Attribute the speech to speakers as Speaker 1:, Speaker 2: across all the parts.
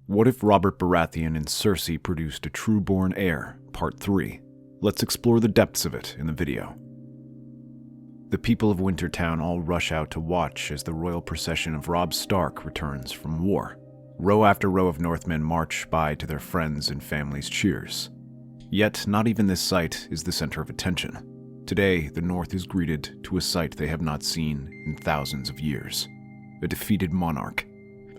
Speaker 1: What if Robert Baratheon and Cersei produced a Trueborn Heir, Part 3? Let's explore the depths of it in the video. The people of Wintertown all rush out to watch as the royal procession of Robb Stark returns from war. Row after row of Northmen march by to their friends' and families' cheers. Yet, not even this sight is the center of attention. Today, the North is greeted to a sight they have not seen in thousands of years. A defeated monarch.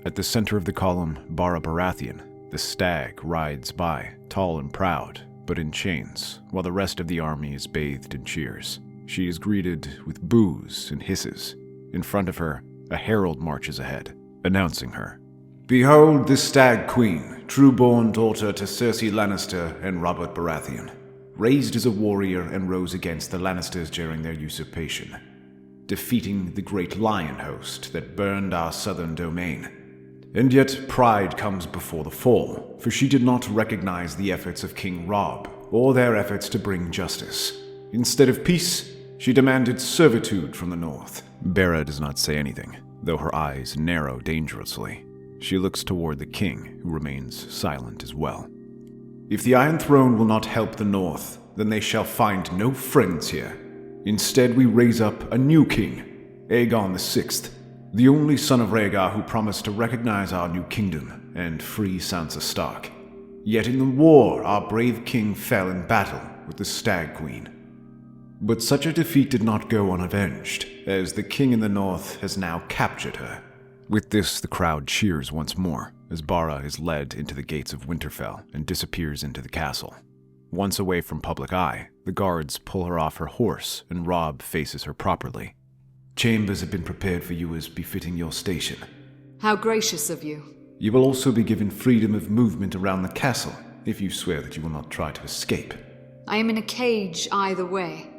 Speaker 1: At the center of the column, Barra Baratheon, the stag, rides by, tall and proud, but in chains, while the rest of the army is bathed in cheers. She is greeted with boos and hisses. In front of her, a herald marches ahead, announcing her. "Behold the Stag Queen, true-born daughter to Cersei Lannister and Robert Baratheon. Raised as a warrior and rose against the Lannisters during their usurpation, defeating the great lion host that burned our southern domain. And yet pride comes before the fall, for she did not recognize the efforts of King Robb or their efforts to bring justice. Instead of peace, she demanded servitude from the North." Barra does not say anything, though her eyes narrow dangerously. She looks toward the king, who remains silent as well. "If the Iron Throne will not help the North, then they shall find no friends here. Instead, we raise up a new king, Aegon VI, the only son of Rhaegar who promised to recognize our new kingdom and free Sansa Stark. Yet in the war, our brave king fell in battle with the Stag Queen. But such a defeat did not go unavenged, as the king in the North has now captured her." With this, the crowd cheers once more, as Barra is led into the gates of Winterfell and disappears into the castle. Once away from public eye, the guards pull her off her horse and Robb faces her properly. "Chambers have been prepared for you as befitting your station.
Speaker 2: How gracious of you.
Speaker 1: You will also be given freedom of movement around the castle, if you swear that you will not try to escape."
Speaker 2: I am in a cage either way.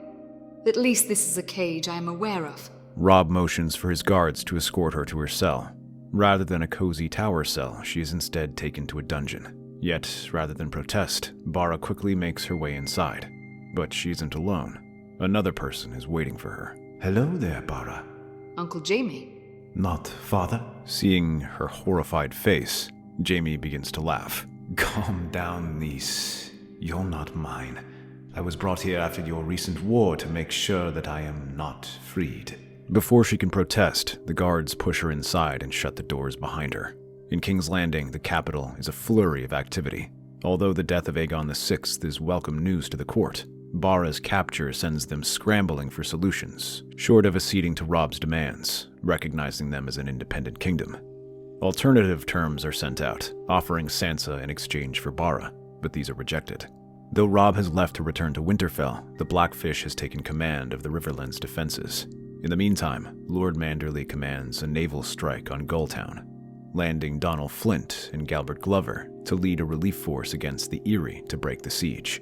Speaker 2: At least this is a cage I am aware of.
Speaker 1: Robb motions for his guards to escort her to her cell. Rather than a cozy tower cell, she is instead taken to a dungeon. Yet, rather than protest, Barra quickly makes her way inside. But she isn't alone. Another person is waiting for her. "Hello there, Barra."
Speaker 2: Uncle Jaime.
Speaker 1: "Not father?" Seeing her horrified face, Jaime begins to laugh. "Calm down, niece. You're not mine. I was brought here after your recent war to make sure that I am not freed." Before she can protest, the guards push her inside and shut the doors behind her. In King's Landing, the capital, is a flurry of activity. Although the death of Aegon VI is welcome news to the court, Barra's capture sends them scrambling for solutions, short of acceding to Robb's demands, recognizing them as an independent kingdom. Alternative terms are sent out, offering Sansa in exchange for Barra, but these are rejected. Though Robb has left to return to Winterfell, the Blackfish has taken command of the Riverland's defenses. In the meantime, Lord Manderly commands a naval strike on Gulltown, landing Donald Flint and Galbert Glover to lead a relief force against the Eyrie to break the siege.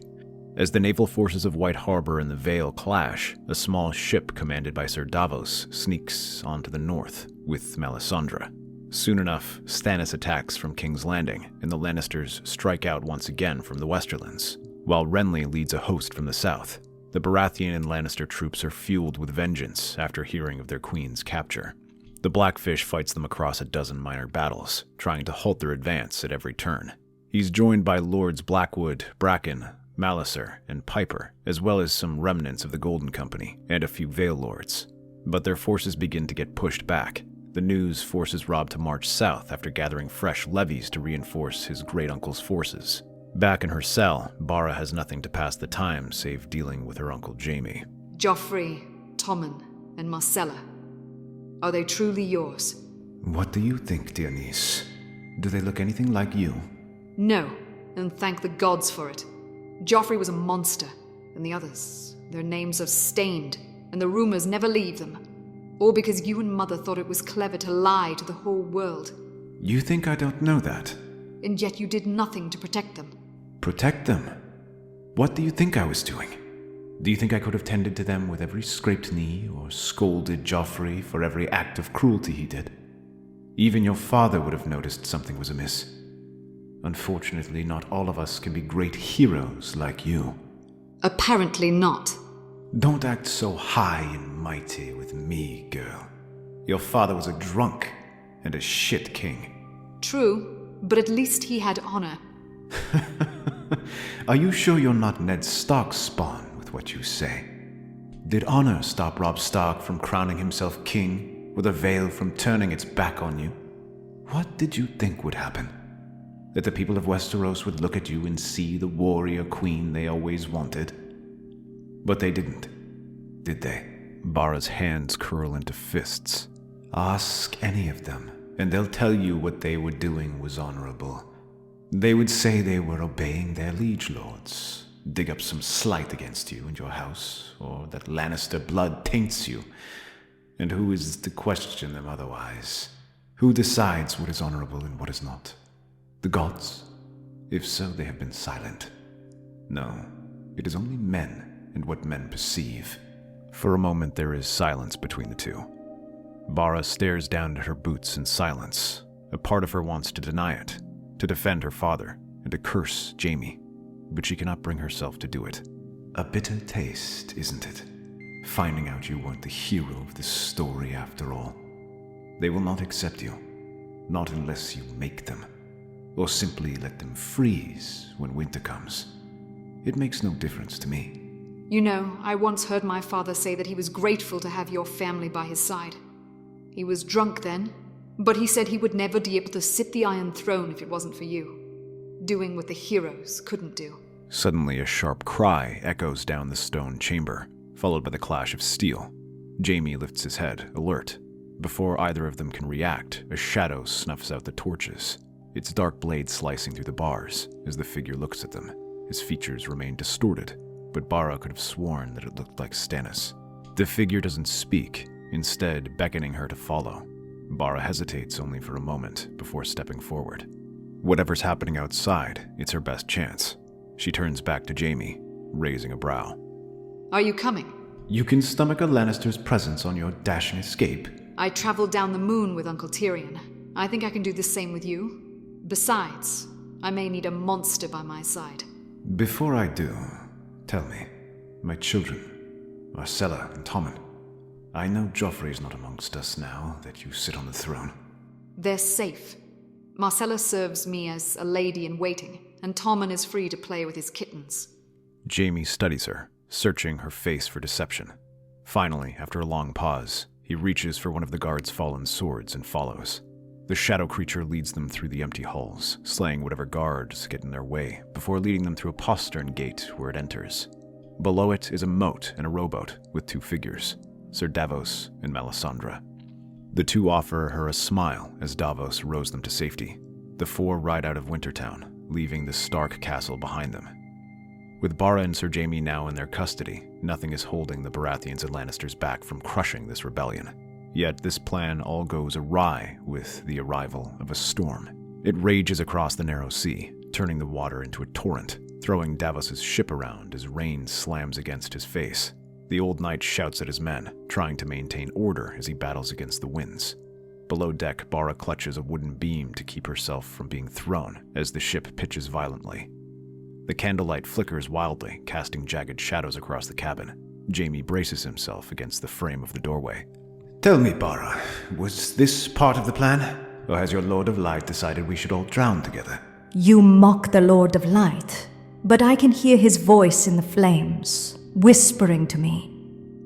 Speaker 1: As the naval forces of White Harbor and the Vale clash, a small ship commanded by Sir Davos sneaks onto the north with Melisandre. Soon enough, Stannis attacks from King's Landing, and the Lannisters strike out once again from the Westerlands, while Renly leads a host from the south. The Baratheon and Lannister troops are fueled with vengeance after hearing of their queen's capture. The Blackfish fights them across a dozen minor battles, trying to halt their advance at every turn. He's joined by Lords Blackwood, Bracken, Malicer, and Piper, as well as some remnants of the Golden Company and a few Vale Lords. But their forces begin to get pushed back. The news forces Robb to march south after gathering fresh levies to reinforce his great-uncle's forces. Back in her cell, Barra has nothing to pass the time save dealing with her Uncle Jaime.
Speaker 2: Joffrey, Tommen, and Marcella. Are they truly yours?
Speaker 1: What do you think, dear niece? Do they look anything like you?
Speaker 2: No, and thank the gods for it. Joffrey was a monster, and the others, their names are stained, and the rumors never leave them. All because you and Mother thought it was clever to lie to the whole world.
Speaker 1: You think I don't know that?
Speaker 2: And yet you did nothing to protect them.
Speaker 1: Protect them? What do you think I was doing? Do you think I could have tended to them with every scraped knee or scolded Joffrey for every act of cruelty he did? Even your father would have noticed something was amiss. Unfortunately, not all of us can be great heroes like you.
Speaker 2: Apparently not.
Speaker 1: Don't act so high and mighty with me, girl. Your father was a drunk and a shit king.
Speaker 2: True, but at least he had honor.
Speaker 1: Are you sure you're not Ned Stark's spawn with what you say? Did honor stop Robb Stark from crowning himself king, or the veil from turning its back on you? What did you think would happen? That the people of Westeros would look at you and see the warrior queen they always wanted? But they didn't, did they? Barra's hands curl into fists. Ask any of them, and they'll tell you what they were doing was honorable. They would say they were obeying their liege lords, dig up some slight against you and your house, or that Lannister blood taints you. And who is to question them otherwise? Who decides what is honorable and what is not? The gods? If so, they have been silent. No, it is only men and what men perceive. For a moment there is silence between the two. Barra stares down at her boots in silence. A part of her wants to deny it, to defend her father, and to curse Jaime, but she cannot bring herself to do it. A bitter taste, isn't it? Finding out you weren't the hero of this story after all. They will not accept you, not unless you make them, or simply let them freeze when winter comes. It makes no difference to me.
Speaker 2: You know, I once heard my father say that he was grateful to have your family by his side. He was drunk then, but he said he would never be able to sit the Iron Throne if it wasn't for you, doing what the heroes couldn't do.
Speaker 1: Suddenly a sharp cry echoes down the stone chamber, followed by the clash of steel. Jaime lifts his head, alert. Before either of them can react, a shadow snuffs out the torches, its dark blade slicing through the bars as the figure looks at them. His features remain distorted, but Barra could have sworn that it looked like Stannis. The figure doesn't speak, instead beckoning her to follow. Barra hesitates only for a moment before stepping forward. Whatever's happening outside, it's her best chance. She turns back to Jaime, raising a brow.
Speaker 2: Are you coming?
Speaker 1: You can stomach a Lannister's presence on your dashing escape?
Speaker 2: I traveled down the moon with Uncle Tyrion. I think I can do the same with you. Besides, I may need a monster by my side.
Speaker 1: Before I do, tell me, my children, Marcella and Tommen. I know Joffrey's not amongst us now that you sit on the throne.
Speaker 2: They're safe. Marcella serves me as a lady-in-waiting, and Tommen is free to play with his kittens.
Speaker 1: Jaime studies her, searching her face for deception. Finally, after a long pause, he reaches for one of the guards' fallen swords and follows. The shadow creature leads them through the empty halls, slaying whatever guards get in their way, before leading them through a postern gate where it enters. Below it is a moat and a rowboat with two figures, Sir Davos and Melisandre. The two offer her a smile as Davos rows them to safety. The four ride out of Wintertown, leaving the Stark castle behind them. With Barra and Sir Jaime now in their custody, nothing is holding the Baratheons and Lannisters back from crushing this rebellion. Yet this plan all goes awry with the arrival of a storm. It rages across the narrow sea, turning the water into a torrent, throwing Davos's ship around as rain slams against his face. The old knight shouts at his men, trying to maintain order as he battles against the winds. Below deck, Barra clutches a wooden beam to keep herself from being thrown as the ship pitches violently. The candlelight flickers wildly, casting jagged shadows across the cabin. Jaime braces himself against the frame of the doorway. Tell me, Barra, was this part of the plan? Or has your Lord of Light decided we should all drown together?
Speaker 3: You mock the Lord of Light, but I can hear his voice in the flames, whispering to me.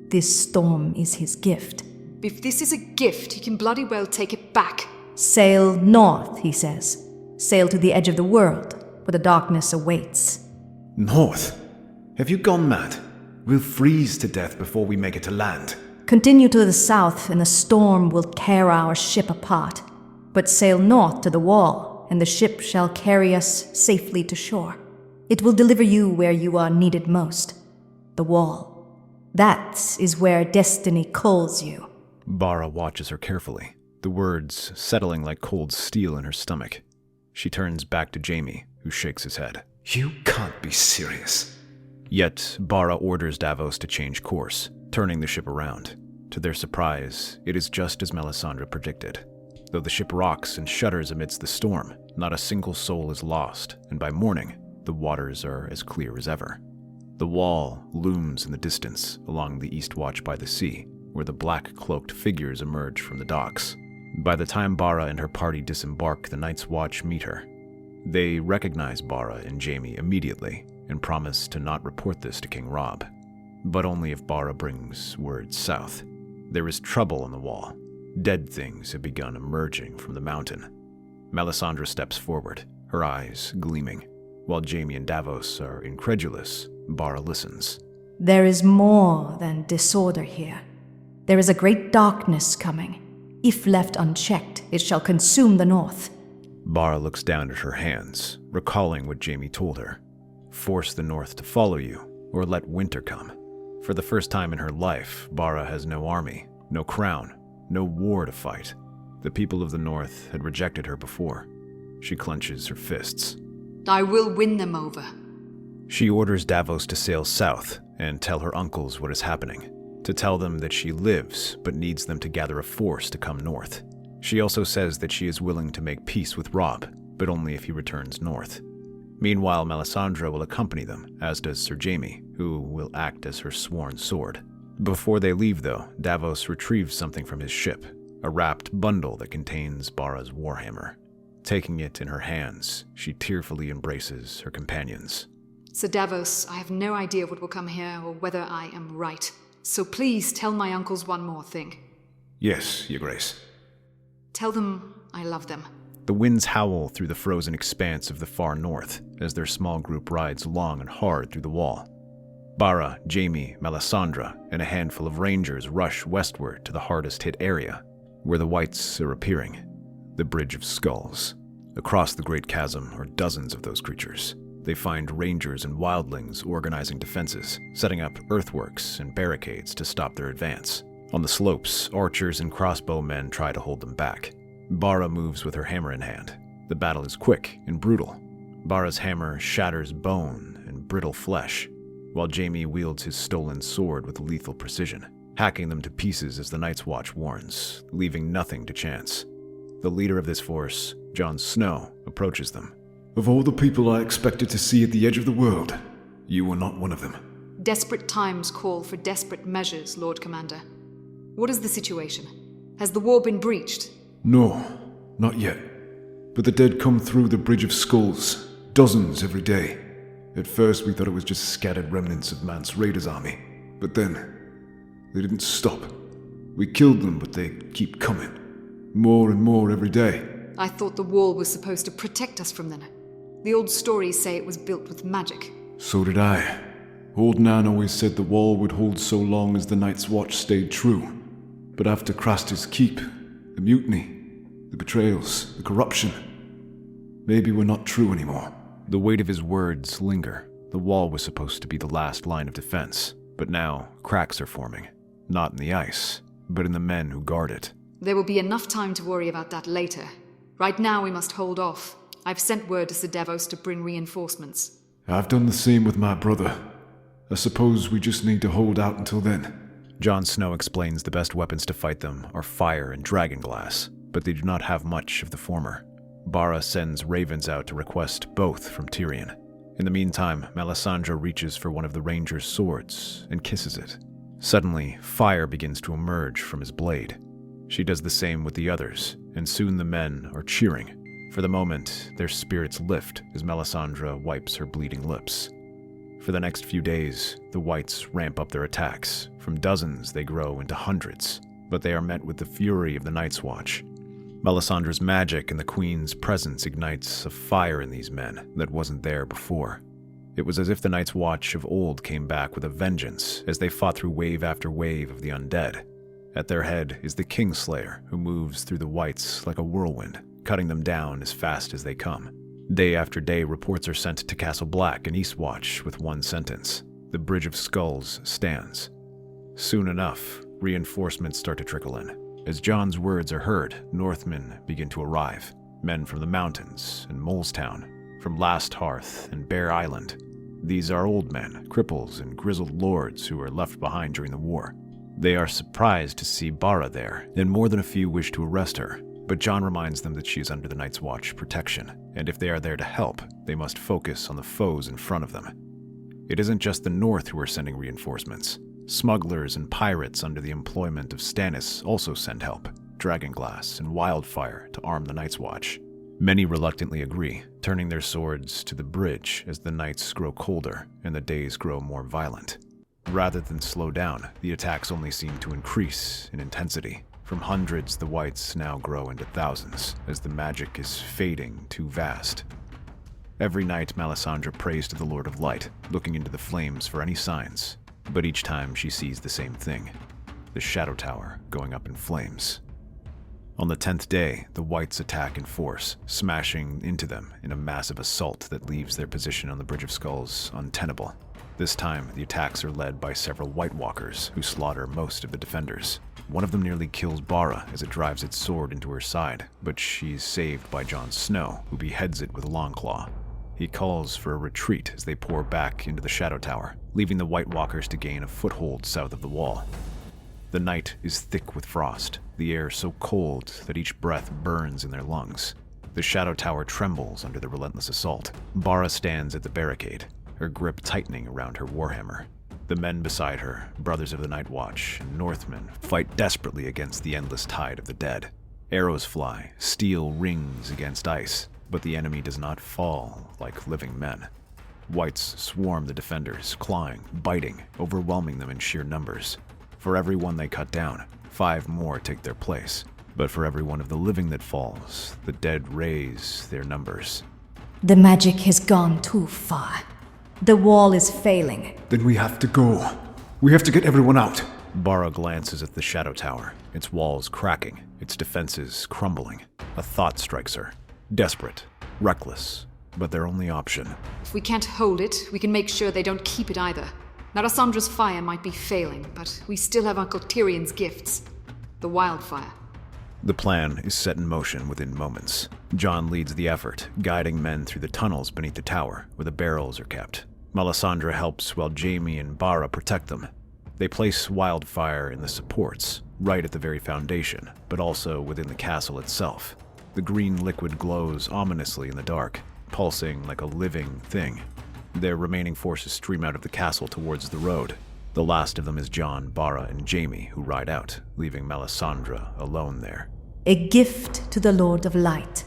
Speaker 3: This storm is his gift.
Speaker 2: If this is a gift, he can bloody well take it back.
Speaker 3: Sail north, he says. Sail to the edge of the world, where the darkness awaits.
Speaker 1: North? Have you gone mad? We'll freeze to death before we make it to land.
Speaker 3: Continue to the south, and the storm will tear our ship apart. But sail north to the wall, and the ship shall carry us safely to shore. It will deliver you where you are needed most. The wall. That is where destiny calls you.
Speaker 1: Barra watches her carefully, the words settling like cold steel in her stomach. She turns back to Jaime, who shakes his head. You can't be serious. Yet, Barra orders Davos to change course, turning the ship around. To their surprise, it is just as Melisandre predicted. Though the ship rocks and shudders amidst the storm, not a single soul is lost, and by morning, the waters are as clear as ever. The wall looms in the distance along the east watch by the sea, where the black-cloaked figures emerge from the docks. By the time Barra and her party disembark, the Night's Watch meet her. They recognize Barra and Jaime immediately and promise to not report this to King Robb, but only if Barra brings word south. There is trouble on the wall. Dead things have begun emerging from the mountain. Melisandre steps forward, her eyes gleaming. While Jaime and Davos are incredulous, Barra listens.
Speaker 3: There is more than disorder here. There is a great darkness coming. If left unchecked, it shall consume the north.
Speaker 1: Barra looks down at her hands, recalling what Jaime told her. Force the north to follow you, or let winter come. For the first time in her life, Barra has no army, no crown, no war to fight. The people of the north had rejected her before. She clenches her fists.
Speaker 2: I will win them over.
Speaker 1: She orders Davos to sail south and tell her uncles what is happening, to tell them that she lives but needs them to gather a force to come north. She also says that she is willing to make peace with Robb, but only if he returns north. Meanwhile, Melisandre will accompany them, as does Sir Jaime, who will act as her sworn sword. Before they leave, though, Davos retrieves something from his ship, a wrapped bundle that contains Barra's warhammer. Taking it in her hands, she tearfully embraces her companions.
Speaker 2: Sir Davos, I have no idea what will come here or whether I am right. So please tell my uncles one more thing.
Speaker 1: Yes, Your Grace.
Speaker 2: Tell them I love them.
Speaker 1: The winds howl through the frozen expanse of the far north as their small group rides long and hard through the wall. Barra, Jaime, Melisandre, and a handful of rangers rush westward to the hardest-hit area, where the Whites are appearing, the Bridge of Skulls. Across the Great Chasm are dozens of those creatures. They find rangers and wildlings organizing defenses, setting up earthworks and barricades to stop their advance. On the slopes, archers and crossbowmen try to hold them back. Barra moves with her hammer in hand. The battle is quick and brutal. Barra's hammer shatters bone and brittle flesh, while Jaime wields his stolen sword with lethal precision, hacking them to pieces as the Night's Watch warns, leaving nothing to chance. The leader of this force, Jon Snow, approaches them.
Speaker 4: Of all the people I expected to see at the edge of the world, you were not one of them.
Speaker 2: Desperate times call for desperate measures, Lord Commander. What is the situation? Has the war been breached?
Speaker 4: No, not yet. But the dead come through the Bridge of Skulls, dozens every day. At first we thought it was just scattered remnants of Mance Rayder's army. But then, they didn't stop. We killed them, but they keep coming. More and more every day.
Speaker 2: I thought the wall was supposed to protect us from them. The old stories say it was built with magic.
Speaker 4: So did I. Old Nan always said the wall would hold so long as the Night's Watch stayed true. But after Craster's Keep, the mutiny, the betrayals, the corruption, maybe we're not true anymore.
Speaker 1: The weight of his words linger. The wall was supposed to be the last line of defense, but now cracks are forming. Not in the ice, but in the men who guard it.
Speaker 2: There will be enough time to worry about that later. Right now we must hold off. I've sent word to Sir Davos to bring reinforcements.
Speaker 4: I've done the same with my brother. I suppose we just need to hold out until then.
Speaker 1: Jon Snow explains the best weapons to fight them are fire and dragonglass, but they do not have much of the former. Barra sends ravens out to request both from Tyrion. In the meantime, Melisandre reaches for one of the ranger's swords and kisses it. Suddenly, fire begins to emerge from his blade. She does the same with the others, and soon the men are cheering. For the moment, their spirits lift as Melisandre wipes her bleeding lips. For the next few days, the Whites ramp up their attacks. From dozens, they grow into hundreds, but they are met with the fury of the Night's Watch. Melisandre's magic and the Queen's presence ignites a fire in these men that wasn't there before. It was as if the Night's Watch of old came back with a vengeance as they fought through wave after wave of the undead. At their head is the Kingslayer, who moves through the Whites like a whirlwind, cutting them down as fast as they come. Day after day, reports are sent to Castle Black and Eastwatch with one sentence: the Bridge of Skulls stands. Soon enough, reinforcements start to trickle in. As Jon's words are heard, Northmen begin to arrive. Men from the mountains and Molestown, from Last Hearth and Bear Island. These are old men, cripples, and grizzled lords who were left behind during the war. They are surprised to see Barra there, and more than a few wish to arrest her. But Jon reminds them that she is under the Night's Watch protection, and if they are there to help, they must focus on the foes in front of them. It isn't just the North who are sending reinforcements. Smugglers and pirates under the employment of Stannis also send help. dragonglass, and wildfire to arm the Night's Watch. Many reluctantly agree, turning their swords to the bridge as the nights grow colder and the days grow more violent. Rather than slow down, the attacks only seem to increase in intensity. From hundreds, the whites now grow into thousands, as the magic is fading too vast. Every night, Melisandre prays to the Lord of Light, looking into the flames for any signs, but each time she sees the same thing, the Shadow Tower going up in flames. On the 10th day, the whites attack in force, smashing into them in a massive assault that leaves their position on the Bridge of Skulls untenable. This time, the attacks are led by several White Walkers, who slaughter most of the defenders. One of them nearly kills Barra as it drives its sword into her side, but she's saved by Jon Snow, who beheads it with Longclaw. He calls for a retreat as they pour back into the Shadow Tower, leaving the White Walkers to gain a foothold south of the wall. The night is thick with frost, the air so cold that each breath burns in their lungs. The Shadow Tower trembles under the relentless assault. Barra stands at the barricade, her grip tightening around her warhammer. The men beside her, brothers of the Night Watch and Northmen, fight desperately against the endless tide of the dead. Arrows fly, steel rings against ice, but the enemy does not fall like living men. Whites swarm the defenders, clawing, biting, overwhelming them in sheer numbers. For every one they cut down, 5 more take their place. But for every one of the living that falls, the dead raise their numbers.
Speaker 3: The magic has gone too far. The wall is failing.
Speaker 4: Then we have to go. We have to get everyone out.
Speaker 1: Barra glances at the Shadow Tower, its walls cracking, its defenses crumbling. A thought strikes her. Desperate, reckless, but their only option.
Speaker 2: If we can't hold it, we can make sure they don't keep it either. Melisandre's fire might be failing, but we still have Uncle Tyrion's gifts. The wildfire.
Speaker 1: The plan is set in motion within moments. Jon leads the effort, guiding men through the tunnels beneath the tower, where the barrels are kept. Melisandre helps while Jaime and Barra protect them. They place wildfire in the supports, right at the very foundation, but also within the castle itself. The green liquid glows ominously in the dark, pulsing like a living thing. Their remaining forces stream out of the castle towards the road. The last of them is Jon, Barra, and Jaime, who ride out, leaving Melisandre alone there.
Speaker 3: A gift to the Lord of Light.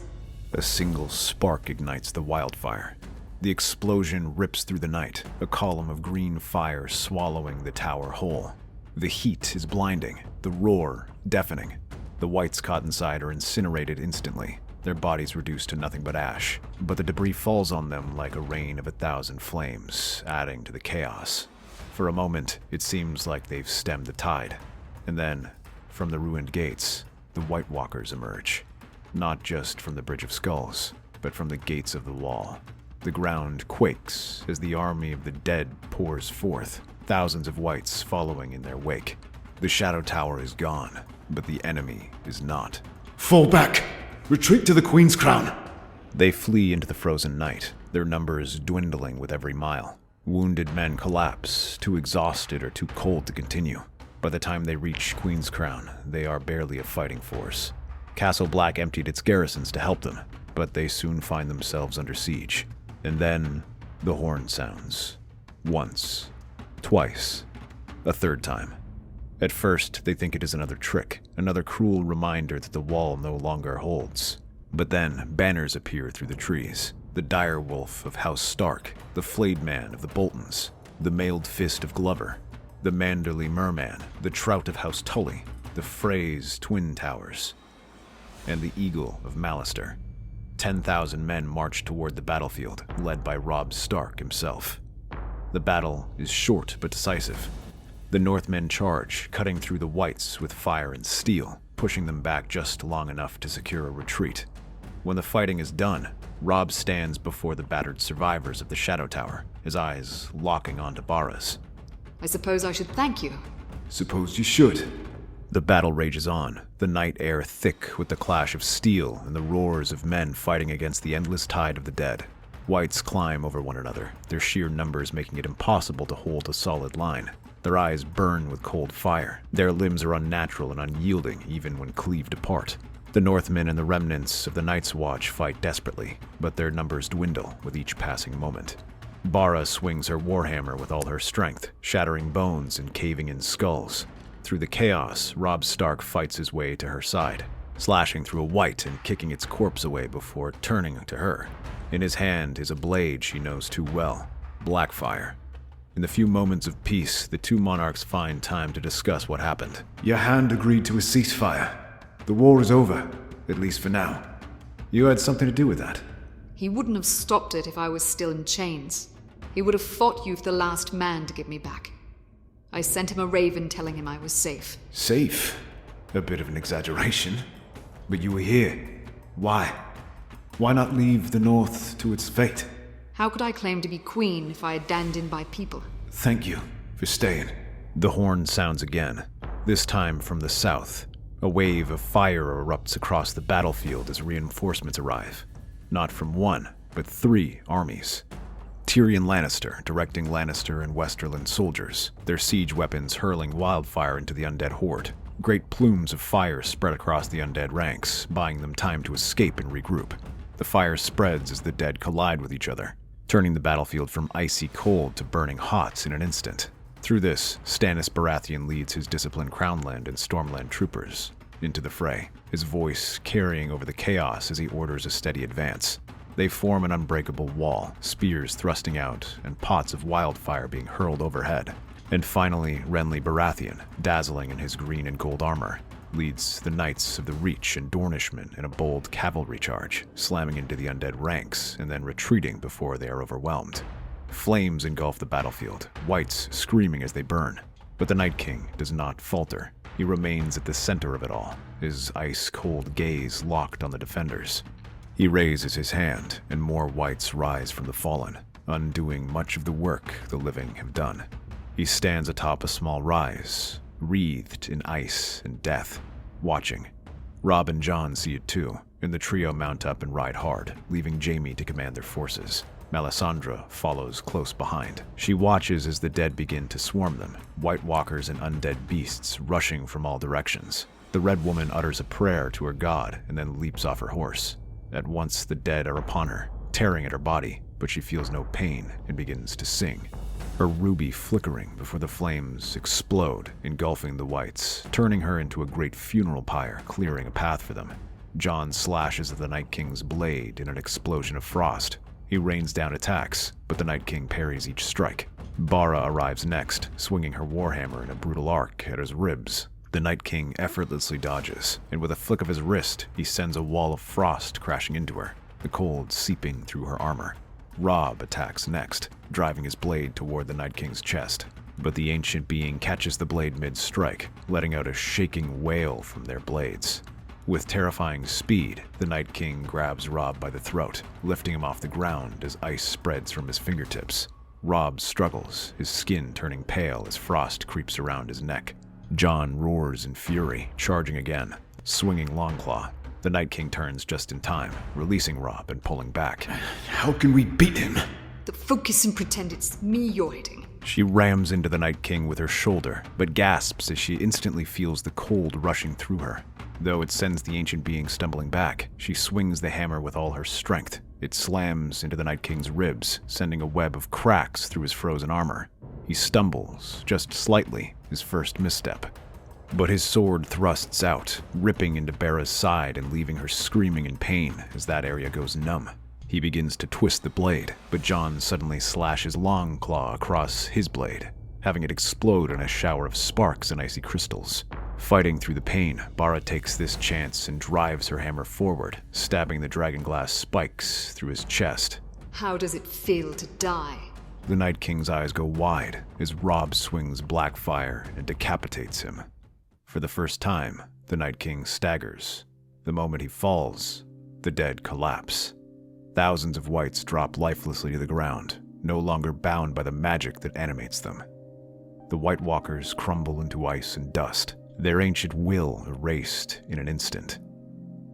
Speaker 1: A single spark ignites the wildfire. The explosion rips through the night, a column of green fire swallowing the tower whole. The heat is blinding, the roar deafening. The whites caught inside are incinerated instantly, their bodies reduced to nothing but ash. But the debris falls on them like a rain of 1,000 flames, adding to the chaos. For a moment, it seems like they've stemmed the tide. And then, from the ruined gates, the White Walkers emerge. Not just from the Bridge of Skulls, but from the gates of the wall. The ground quakes as the army of the dead pours forth, thousands of whites following in their wake. The Shadow Tower is gone, but the enemy is not.
Speaker 4: Fall back! Retreat to the Queen's Crown!
Speaker 1: They flee into the frozen night, their numbers dwindling with every mile. Wounded men collapse, too exhausted or too cold to continue. By the time they reach Queen's Crown, they are barely a fighting force. Castle Black emptied its garrisons to help them, but they soon find themselves under siege. And then, the horn sounds. Once. Twice. A third time. At first, they think it is another trick, another cruel reminder that the wall no longer holds. But then, banners appear through the trees. The dire wolf of House Stark, the flayed man of the Boltons, the mailed fist of Glover, the Manderly Merman, the trout of House Tully, the Frey's twin towers, and the eagle of Lannister. 10,000 men march toward the battlefield, led by Robb Stark himself. The battle is short but decisive. The Northmen charge, cutting through the whites with fire and steel, pushing them back just long enough to secure a retreat. When the fighting is done, Robb stands before the battered survivors of the Shadow Tower, his eyes locking onto Barra's.
Speaker 2: I suppose I should thank you.
Speaker 4: Suppose you should.
Speaker 1: The battle rages on, the night air thick with the clash of steel and the roars of men fighting against the endless tide of the dead. Whites climb over one another, their sheer numbers making it impossible to hold a solid line. Their eyes burn with cold fire. Their limbs are unnatural and unyielding even when cleaved apart. The Northmen and the remnants of the Night's Watch fight desperately, but their numbers dwindle with each passing moment. Barra swings her warhammer with all her strength, shattering bones and caving in skulls. Through the chaos, Robb Stark fights his way to her side, slashing through a white and kicking its corpse away before turning to her. In his hand is a blade she knows too well, Blackfire. In the few moments of peace, the two monarchs find time to discuss what happened.
Speaker 4: Your hand agreed to a ceasefire. The war is over, at least for now. You had something to do with that.
Speaker 2: He wouldn't have stopped it if I was still in chains. He would have fought you for the last man to get me back. I sent him a raven telling him I was safe.
Speaker 4: Safe? A bit of an exaggeration. But you were here. Why? Why not leave the North to its fate?
Speaker 2: How could I claim to be queen if I had damned in by people?
Speaker 4: Thank you for staying.
Speaker 1: The horn sounds again, this time from the south. A wave of fire erupts across the battlefield as reinforcements arrive. Not from one, but 3 armies. Tyrion Lannister directing Lannister and Westerland soldiers, their siege weapons hurling wildfire into the undead horde. Great plumes of fire spread across the undead ranks, buying them time to escape and regroup. The fire spreads as the dead collide with each other, turning the battlefield from icy cold to burning hot in an instant. Through this, Stannis Baratheon leads his disciplined Crownland and Stormland troopers into the fray, his voice carrying over the chaos as he orders a steady advance. They form an unbreakable wall, spears thrusting out and pots of wildfire being hurled overhead. And finally, Renly Baratheon, dazzling in his green and gold armor, leads the Knights of the Reach and Dornishmen in a bold cavalry charge, slamming into the undead ranks and then retreating before they are overwhelmed. Flames engulf the battlefield, whites screaming as they burn. But the Night King does not falter. He remains at the center of it all, his ice-cold gaze locked on the defenders. He raises his hand, and more whites rise from the fallen, undoing much of the work the living have done. He stands atop a small rise, wreathed in ice and death, watching. Robb and Jon see it too, and the trio mount up and ride hard, leaving Jaime to command their forces. Melisandre follows close behind. She watches as the dead begin to swarm them, White Walkers and undead beasts rushing from all directions. The Red Woman utters a prayer to her god and then leaps off her horse. At once the dead are upon her, tearing at her body, but she feels no pain and begins to sing. Her ruby flickering before the flames explode, engulfing the whites, turning her into a great funeral pyre, clearing a path for them. Jon slashes at the Night King's blade in an explosion of frost. He rains down attacks, but the Night King parries each strike. Barra arrives next, swinging her warhammer in a brutal arc at his ribs. The Night King effortlessly dodges, and with a flick of his wrist, he sends a wall of frost crashing into her, the cold seeping through her armor. Robb attacks next, driving his blade toward the Night King's chest. But the ancient being catches the blade mid-strike, letting out a shaking wail from their blades. With terrifying speed, the Night King grabs Robb by the throat, lifting him off the ground as ice spreads from his fingertips. Robb struggles, his skin turning pale as frost creeps around his neck. Jon roars in fury, charging again, swinging Longclaw. The Night King turns just in time, releasing Robb and pulling back.
Speaker 4: How can we beat him?
Speaker 2: Don't focus and pretend it's me you're hitting.
Speaker 1: She rams into the Night King with her shoulder, but gasps as she instantly feels the cold rushing through her. Though it sends the ancient being stumbling back, she swings the hammer with all her strength. It slams into the Night King's ribs, sending a web of cracks through his frozen armor. He stumbles, just slightly, his first misstep. But his sword thrusts out, ripping into Barra's side and leaving her screaming in pain as that area goes numb. He begins to twist the blade, but Jon suddenly slashes Longclaw across his blade, having it explode in a shower of sparks and icy crystals. Fighting through the pain, Barra takes this chance and drives her hammer forward, stabbing the dragonglass spikes through his chest.
Speaker 2: How does it feel to die?
Speaker 1: The Night King's eyes go wide as Robb swings Blackfire and decapitates him. For the first time, the Night King staggers. The moment he falls, the dead collapse. Thousands of whites drop lifelessly to the ground, no longer bound by the magic that animates them. The White Walkers crumble into ice and dust, their ancient will erased in an instant.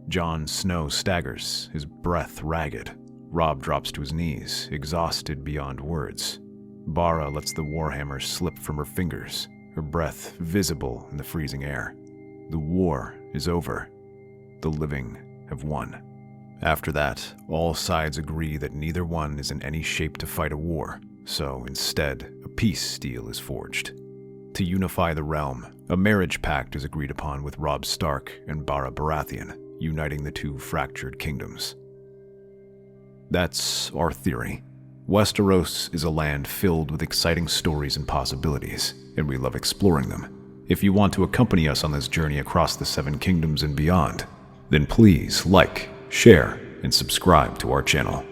Speaker 1: Jon Snow staggers, his breath ragged. Robb drops to his knees, exhausted beyond words. Barra lets the warhammer slip from her fingers, her breath visible in the freezing air. The war is over. The living have won. After that, all sides agree that neither one is in any shape to fight a war, so instead, a peace deal is forged. To unify the realm, a marriage pact is agreed upon with Robb Stark and Barra Baratheon, uniting the two fractured kingdoms. That's our theory. Westeros is a land filled with exciting stories and possibilities, and we love exploring them. If you want to accompany us on this journey across the Seven Kingdoms and beyond, then please like, share, and subscribe to our channel.